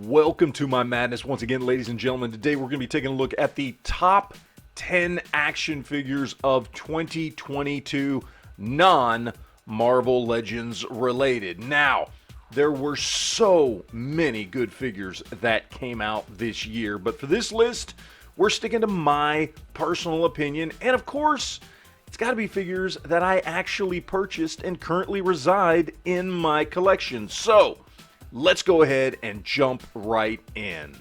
Welcome to my madness once again, ladies and gentlemen. Today we're going to be taking a look at the top 10 action figures of 2022 non-Marvel Legends related. Now, there were so many good figures that came out this year, but for this list, we're sticking to my personal opinion, and of course, it's got to be figures that I actually purchased and currently reside in my collection. So, let's go ahead and jump right in.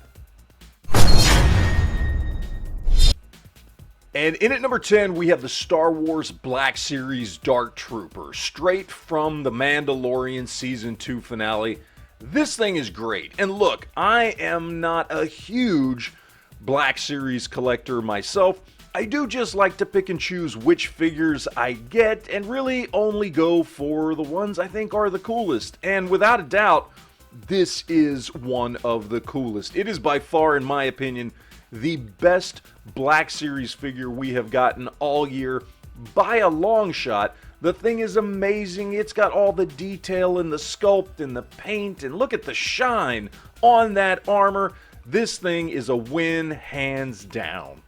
And in at number 10, we have the Star Wars Black Series Dark Trooper, straight from the Mandalorian Season 2 finale. This thing is great. And look, I am not a huge Black Series collector myself. I do just like to pick and choose which figures I get and really only go for the ones I think are the coolest. And without a doubt, this is one of the coolest. It is by far, in my opinion, the best Black Series figure we have gotten all year by a long shot. The thing is amazing. It's got all the detail and the sculpt and the paint, and look at the shine on that armor. This thing is a win, hands down.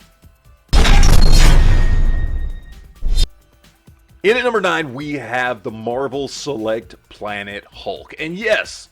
In at number 9, we have the Marvel Select Planet Hulk. And yes,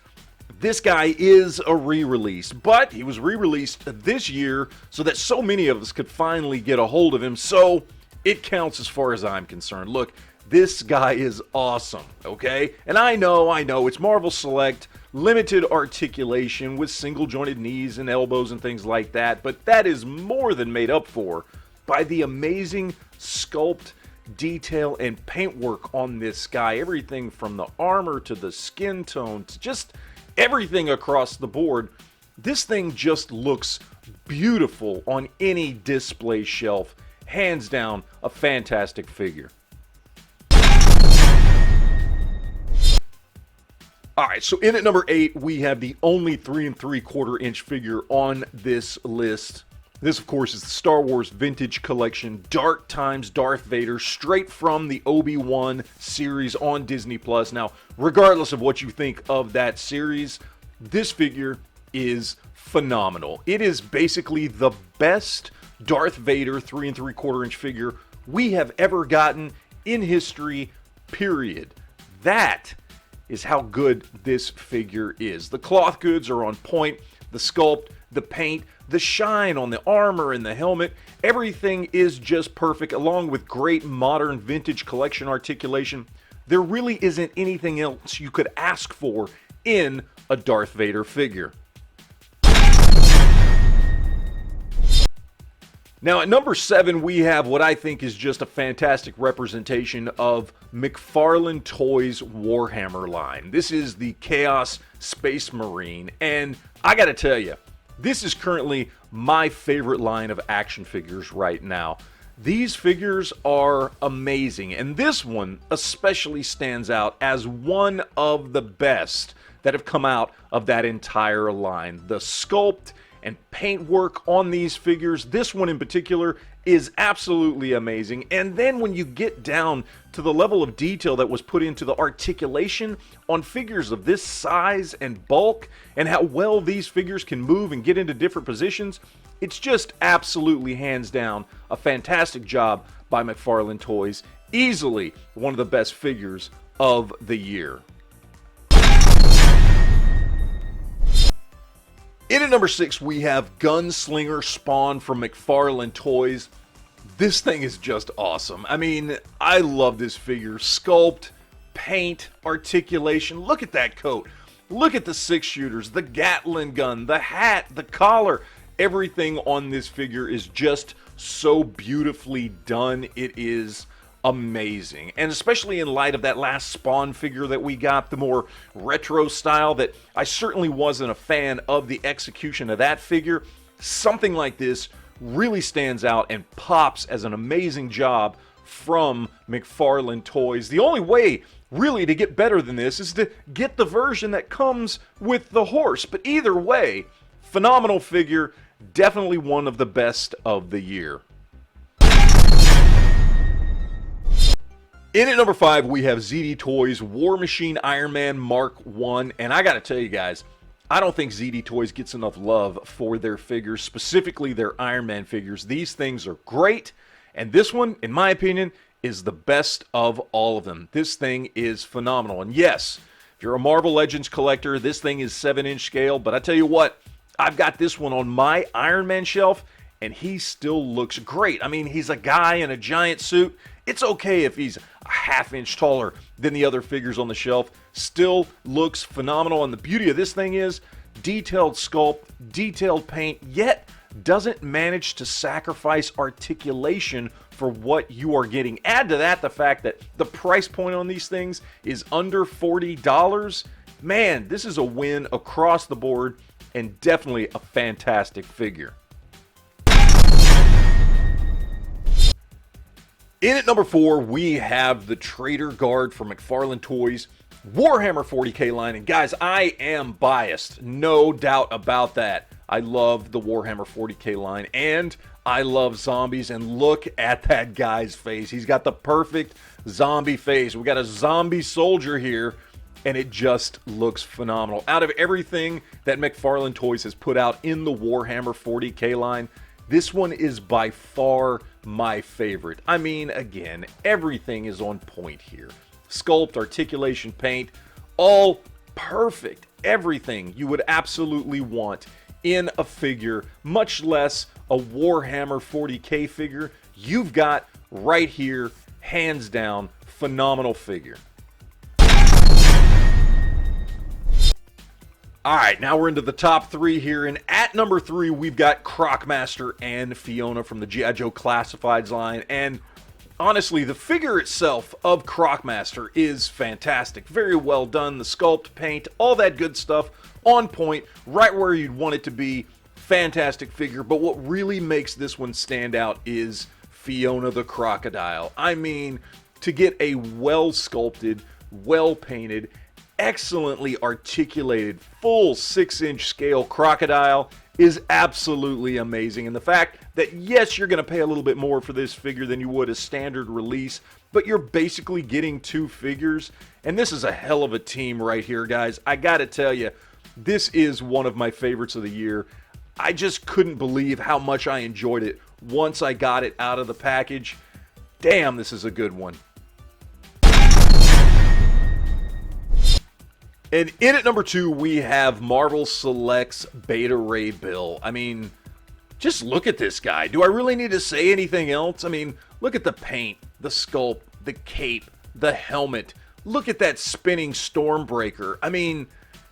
this guy is a re-release, but he was re-released this year so that so many of us could finally get a hold of him, so it counts as far as I'm concerned. Look, this guy is awesome, okay? And I know, it's Marvel Select, limited articulation with single-jointed knees and elbows and things like that, but that is more than made up for by the amazing sculpt, detail, and paintwork on this guy. Everything from the armor to the skin tone to just everything across the board. This thing just looks beautiful on any display shelf. Hands down, a fantastic figure. Alright, so in at number 8, we have the only 3 3/4 inch figure on this list. This, of course, is the Star Wars Vintage Collection Dark Times Darth Vader, straight from the Obi-Wan series on Disney+. Now, regardless of what you think of that series, this figure is phenomenal. It is basically the best Darth Vader 3 3/4 inch figure we have ever gotten in history, period. That is how good this figure is. The cloth goods are on point, the sculpt, the paint, the shine on the armor and the helmet, everything is just perfect, along with great modern vintage collection articulation. There really isn't anything else you could ask for in a Darth Vader figure. Now at number 7, we have what I think is just a fantastic representation of McFarlane Toys Warhammer line. This is the Chaos Space Marine, and I gotta tell you, this is currently my favorite line of action figures right now. These figures are amazing, and this one especially stands out as one of the best that have come out of that entire line. The sculpt and paintwork on these figures, this one in particular, is absolutely amazing. And then when you get down to the level of detail that was put into the articulation on figures of this size and bulk, and how well these figures can move and get into different positions, it's just absolutely, hands down, a fantastic job by McFarlane Toys. Easily one of the best figures of the year. In at number 6, we have Gunslinger Spawn from McFarlane Toys. This thing is just awesome. I mean, I love this figure. Sculpt, paint, articulation. Look at that coat. Look at the 6-shooters, the Gatling gun, the hat, the collar. Everything on this figure is just so beautifully done. It is amazing. And especially in light of that last Spawn figure that we got, the more retro style, that I certainly wasn't a fan of the execution of that figure. Something like this really stands out and pops as an amazing job from McFarlane Toys. The only way really to get better than this is to get the version that comes with the horse. But either way, phenomenal figure, definitely one of the best of the year. In at number 5, we have ZD Toys War Machine Iron Man Mark 1, and I gotta tell you guys, I don't think ZD Toys gets enough love for their figures, specifically their Iron Man figures. These things are great, and this one, in my opinion, is the best of all of them. This thing is phenomenal. And yes, if you're a Marvel Legends collector, this thing is 7-inch scale, but I tell you what, I've got this one on my Iron Man shelf, and he still looks great. I mean, he's a guy in a giant suit. It's okay if he's a half-inch taller than the other figures on the shelf. Still looks phenomenal, and the beauty of this thing is detailed sculpt, detailed paint, yet doesn't manage to sacrifice articulation for what you are getting. Add to that the fact that the price point on these things is under $40. Man, this is a win across the board, and definitely a fantastic figure. In at number 4, we have the Trader Guard from McFarlane Toys Warhammer 40K line. And guys, I am biased, no doubt about that. I love the Warhammer 40K line, and I love zombies. And look at that guy's face. He's got the perfect zombie face. We got a zombie soldier here, and it just looks phenomenal. Out of everything that McFarlane Toys has put out in the Warhammer 40K line, this one is by far my favorite. I mean, again, everything is on point here. Sculpt, articulation, paint, all perfect. Everything you would absolutely want in a figure, much less a Warhammer 40K figure. You've got right here, hands down, phenomenal figure. All right, now we're into the top 3 here, and at number 3, we've got Croc Master and Fiona from the G.I. Joe Classifieds line. And honestly, the figure itself of Croc Master is fantastic. Very well done, the sculpt, paint, all that good stuff, on point, right where you'd want it to be. Fantastic figure, but what really makes this one stand out is Fiona the Crocodile. I mean, to get a well-sculpted, well-painted, excellently articulated, full 6-inch scale crocodile is absolutely amazing. And the fact that, yes, you're going to pay a little bit more for this figure than you would a standard release, but you're basically getting 2 figures. And this is a hell of a team right here, guys. I got to tell you, this is one of my favorites of the year. I just couldn't believe how much I enjoyed it once I got it out of the package. Damn, this is a good one. And in at number 2, we have Marvel Selects Beta Ray Bill. I mean, just look at this guy. Do I really need to say anything else? I mean, look at the paint, the sculpt, the cape, the helmet. Look at that spinning Stormbreaker. I mean,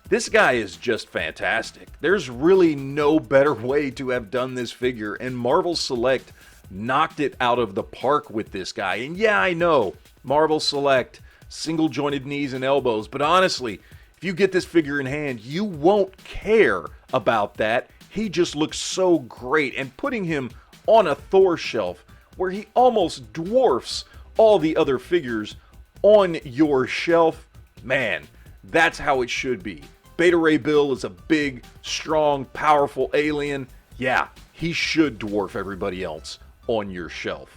this guy is just fantastic. There's really no better way to have done this figure, and Marvel Select knocked it out of the park with this guy. And yeah, I know, Marvel Select, single jointed knees and elbows, but honestly, if you get this figure in hand, you won't care about that. He just looks so great, and putting him on a Thor shelf where he almost dwarfs all the other figures on your shelf, man, that's how it should be. Beta Ray Bill is a big, strong, powerful alien. Yeah, he should dwarf everybody else on your shelf.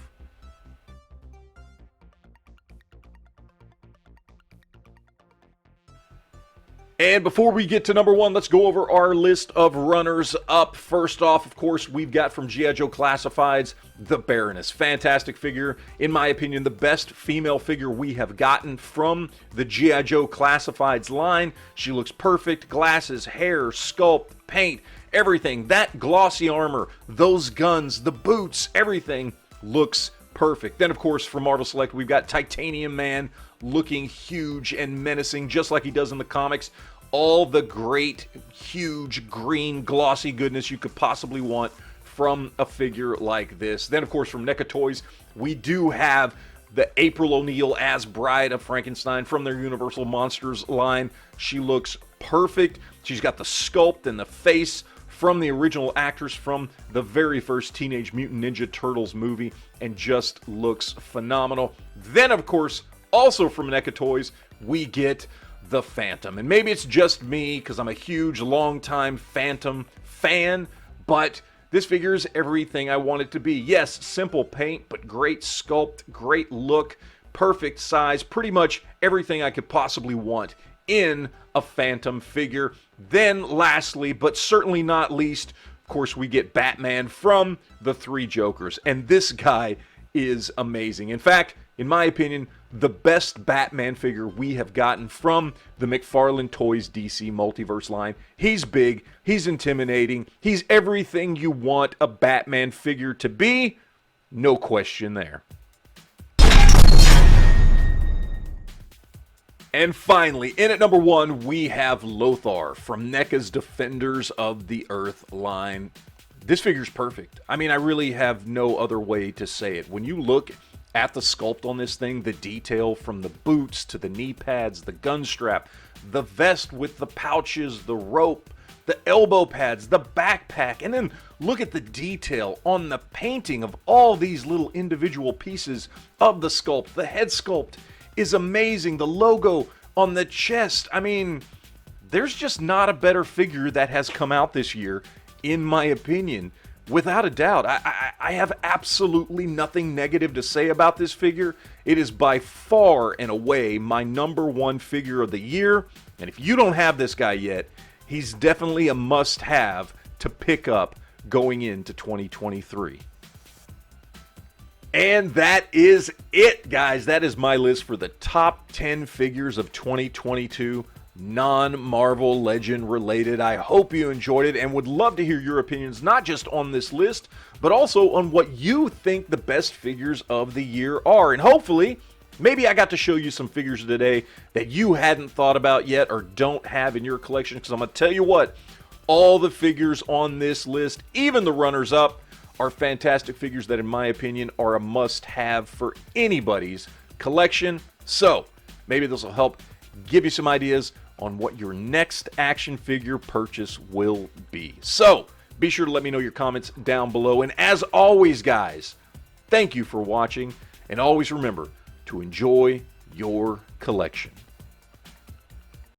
And before we get to number 1, let's go over our list of runners-up. First off, of course, we've got from G.I. Joe Classifieds, the Baroness. Fantastic figure. In my opinion, the best female figure we have gotten from the G.I. Joe Classifieds line. She looks perfect. Glasses, hair, sculpt, paint, everything. That glossy armor, those guns, the boots, everything looks perfect. Then, of course, from Marvel Select, we've got Titanium Man, looking huge and menacing just like he does in the comics. All the great, huge, green, glossy goodness you could possibly want from a figure like this. Then, of course, from NECA Toys, we do have the April O'Neil as Bride of Frankenstein from their Universal Monsters line. She looks perfect. She's got the sculpt and the face from the original actress from the very first Teenage Mutant Ninja Turtles movie, and just looks phenomenal. Then, of course, also from NECA Toys, we get the Phantom. And maybe it's just me, because I'm a huge, long-time Phantom fan, but this figure is everything I want it to be. Yes, simple paint, but great sculpt, great look, perfect size, pretty much everything I could possibly want in a Phantom figure. Then lastly, but certainly not least, of course, we get Batman from the Three Jokers. And this guy is amazing. In fact, in my opinion, the best Batman figure we have gotten from the McFarlane Toys DC Multiverse line. He's big, he's intimidating, he's everything you want a Batman figure to be. No question there. And finally, in at number 1, we have Lothar from NECA's Defenders of the Earth line. This figure's perfect. I mean, I really have no other way to say it. When you look at the sculpt on this thing, the detail from the boots to the knee pads, the gun strap, the vest with the pouches, the rope, the elbow pads, the backpack, and then look at the detail on the painting of all these little individual pieces of the sculpt. The head sculpt is amazing. The logo on the chest. I mean, there's just not a better figure that has come out this year, in my opinion. Without a doubt, I have absolutely nothing negative to say about this figure. It is by far and away my number 1 figure of the year. And if you don't have this guy yet, he's definitely a must-have to pick up going into 2023. And that is it, guys. That is my list for the top 10 figures of 2022. Non-Marvel Legend related. I hope you enjoyed it and would love to hear your opinions, not just on this list, but also on what you think the best figures of the year are. And hopefully, maybe I got to show you some figures today that you hadn't thought about yet or don't have in your collection, because I'm going to tell you what, all the figures on this list, even the runners-up, are fantastic figures that, in my opinion, are a must-have for anybody's collection. So, maybe this will help give you some ideas on what your next action figure purchase will be. So, be sure to let me know your comments down below. And as always, guys, thank you for watching. And always remember to enjoy your collection.